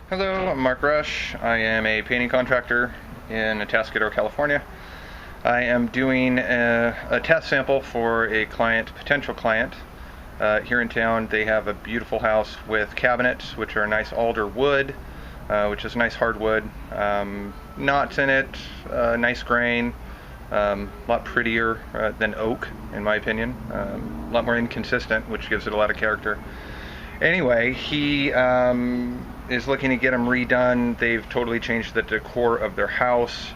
Hello, I'm Mark Rush. I am a painting contractor in Atascadero, California. I am doing a test sample for a potential client here in town. They have a beautiful house with cabinets, which are nice alder wood, which is nice hardwood. Knots in it, nice grain, a lot prettier than oak, in my opinion. A lot more inconsistent, which gives it a lot of character. Anyway, he is looking to get them redone. They've totally changed the decor of their house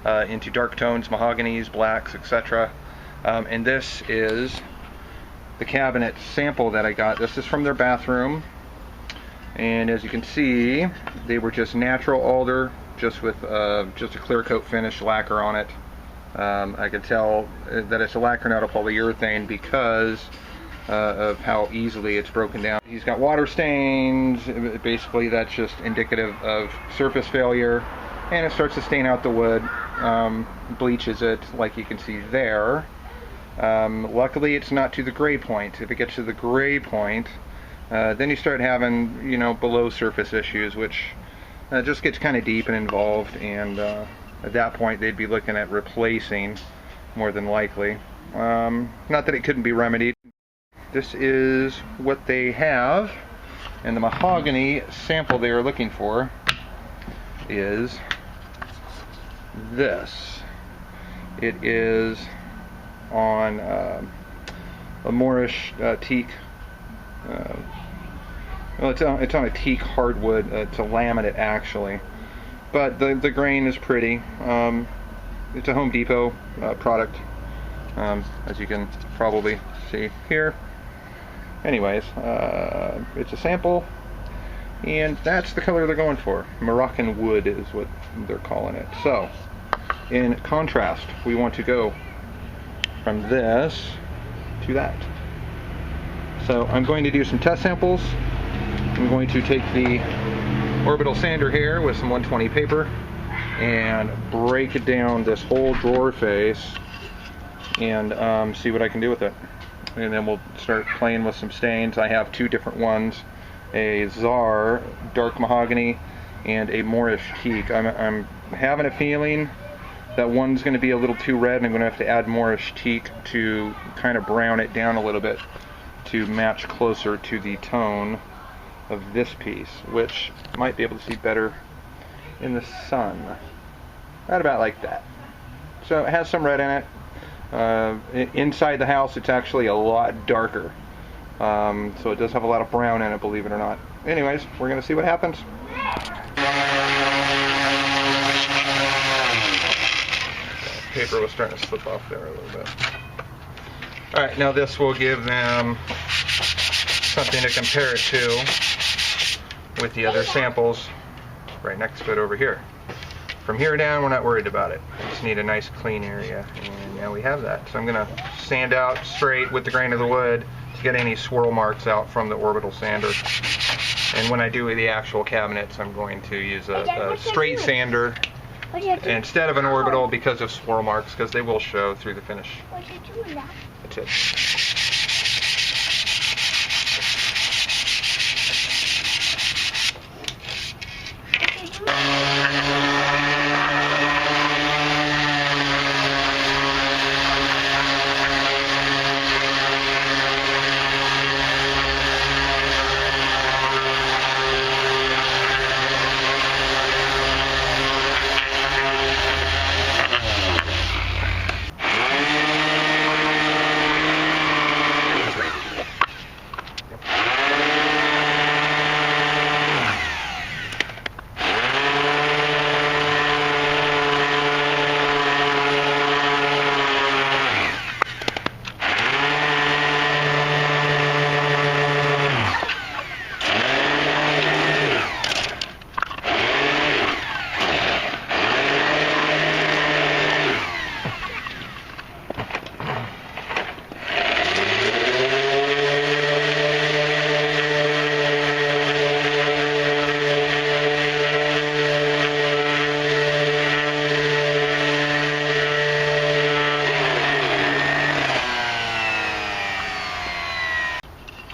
into dark tones, mahoganies, blacks, etc. And this is the cabinet sample that I got. This is from their bathroom. And as you can see, they were just natural alder, just with just a clear coat finish lacquer on it. I can tell that it's a lacquer, not a polyurethane, because of how easily it's broken down. He's got water stains. Basically that's just indicative of surface failure, and it starts to stain out the wood, bleaches it like you can see there. Luckily it's not to the gray point. If it gets to the gray point, then you start having, below surface issues, which just gets kind of deep and involved, and at that point they'd be looking at replacing, more than likely. Not that it couldn't be remedied. This is what they have, and the mahogany sample they are looking for is this. It is on a Moorish teak. Well, it's on a teak hardwood. It's a laminate actually, but the grain is pretty. It's a Home Depot product, as you can probably see here. Anyways, it's a sample, and that's the color they're going for. Moroccan wood is what they're calling it. So, in contrast, we want to go from this to that. So I'm going to do some test samples. I'm going to take the orbital sander here with some 120 paper and break it down this whole drawer face and see what I can do with it. And then we'll start playing with some stains. I have two different ones, a Czar dark mahogany and a Moorish teak. I'm having a feeling that one's going to be a little too red, and I'm going to have to add Moorish teak to kind of brown it down a little bit to match closer to the tone of this piece, which might be able to see better in the sun. Right about like that. So it has some red in it. Inside the house it's actually a lot darker, so it does have a lot of brown in it, believe it or not. Anyways, we're gonna see what happens. Paper was starting to slip off there a little bit. Alright, now this will give them something to compare it to with the other samples right next to it over here. From here down, we're not worried about it. We just need a nice clean area, and now we have that. So I'm going to sand out straight with the grain of the wood to get any swirl marks out from the orbital sander. And when I do the actual cabinets, I'm going to use a straight sander instead of an orbital because of swirl marks, because they will show through the finish. That's it.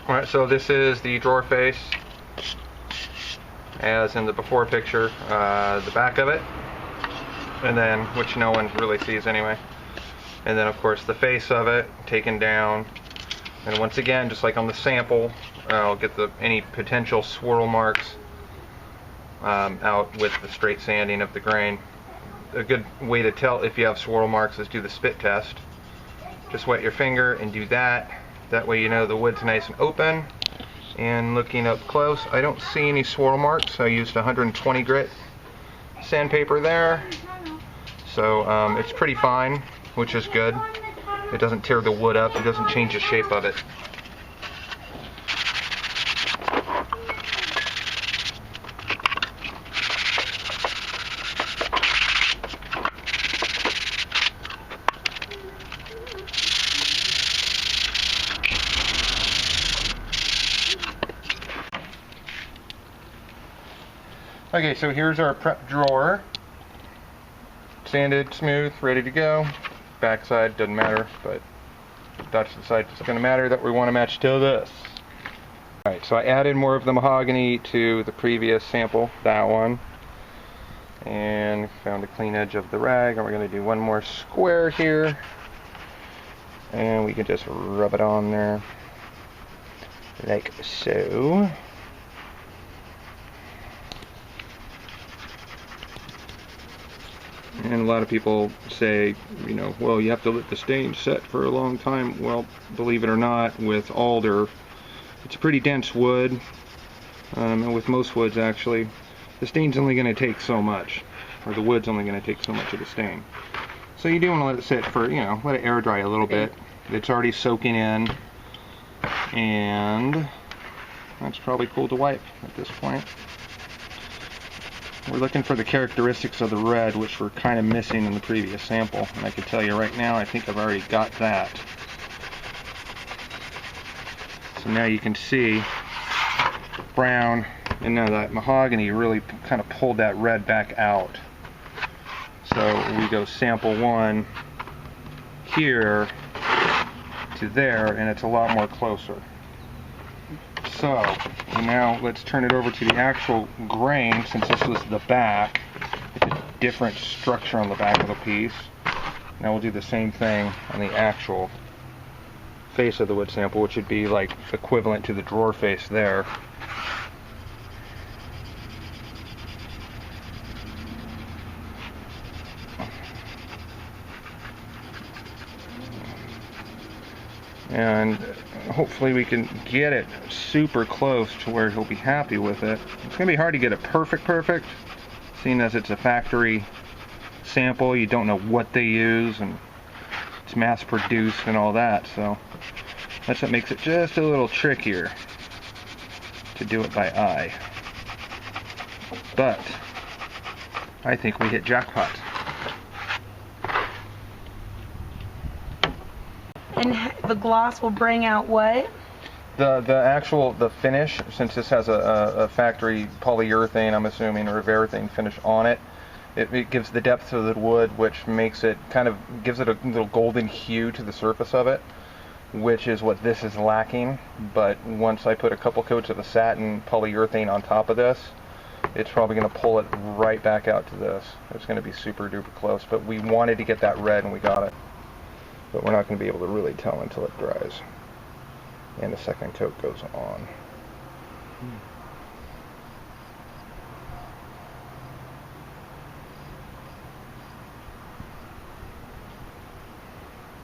Alright, so this is the drawer face. as in the before picture, the back of it, and then, which no one really sees anyway, and then of course the face of it taken down. And once again, just like on the sample, I'll get any potential swirl marks out with the straight sanding of the grain. A good way to tell if you have swirl marks is do the spit test. Just wet your finger and do that. That way you know the wood's nice and open. And looking up close, I don't see any swirl marks. I used 120 grit sandpaper there. So it's pretty fine, which is good. It doesn't tear the wood up, it doesn't change the shape of it. Okay, so here's our prep drawer. Sanded, smooth, ready to go. Backside doesn't matter, but that's the side that's going to matter that we want to match to this. Alright, so I added more of the mahogany to the previous sample, that one. And found a clean edge of the rag, and we're going to do one more square here. And we can just rub it on there, like so. And a lot of people say, you know, well, you have to let the stain set for a long time. Well, believe it or not, with alder, it's a pretty dense wood, and with most woods actually, the stain's only going to take so much, or the wood's only going to take so much of the stain. So you do want to let it sit for, you know, let it air dry a little bit. It's already soaking in, and that's probably cool to wipe at this point. We're looking for the characteristics of the red, which were kind of missing in the previous sample. And I can tell you right now, I think I've already got that. So now you can see brown, and now that mahogany really kind of pulled that red back out. So we go sample one here to there, and it's a lot more closer. So now let's turn it over to the actual grain, since this was the back. It's a different structure on the back of the piece. Now we'll do the same thing on the actual face of the wood sample, which would be like equivalent to the drawer face there. And hopefully we can get it super close to where he'll be happy with it. It's going to be hard to get it perfect, seeing as it's a factory sample. You don't know what they use, and it's mass produced and all that, so that's what makes it just a little trickier to do it by eye. But I think we hit jackpot. And the gloss will bring out what? The finish, since this has a factory polyurethane, I'm assuming, or urethane finish on it, it gives the depth to the wood, which makes it gives it a little golden hue to the surface of it, which is what this is lacking. But once I put a couple coats of the satin polyurethane on top of this, it's probably going to pull it right back out to this. It's going to be super duper close, but we wanted to get that red and we got it. But we're not going to be able to really tell until it dries and the second coat goes on.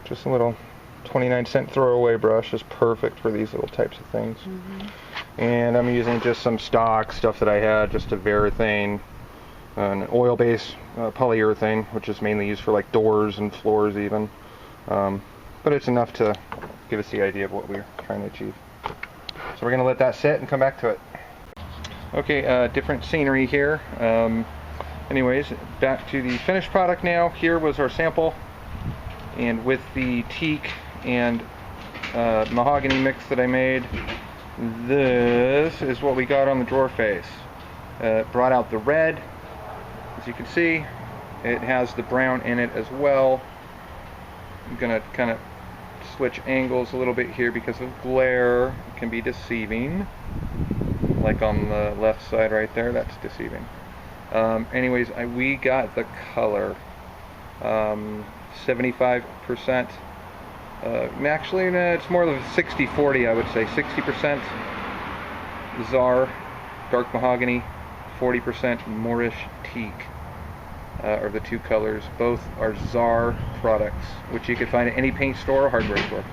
Just a little 29-cent throwaway brush is perfect for these little types of things. And I'm using just some stock stuff that I had, just a Varathane, an oil-based polyurethane, which is mainly used for like doors and floors even. But it's enough to give us the idea of what we're trying to achieve. So we're going to let that sit and come back to it. Okay, different scenery here. Anyways, back to the finished product now. Here was our sample, and with the teak and mahogany mix that I made, this is what we got on the drawer face. Brought out the red, as you can see. It has the brown in it as well. I'm going to kind of switch angles a little bit here because of glare. It can be deceiving. like on the left side right there, that's deceiving. Anyways, we got the color 75%. Actually, no, it's more of a 60-40, I would say. 60% Czar, dark mahogany, 40% Moorish teak are the two colors. Both are Czar products, which you can find at any paint store or hardware store.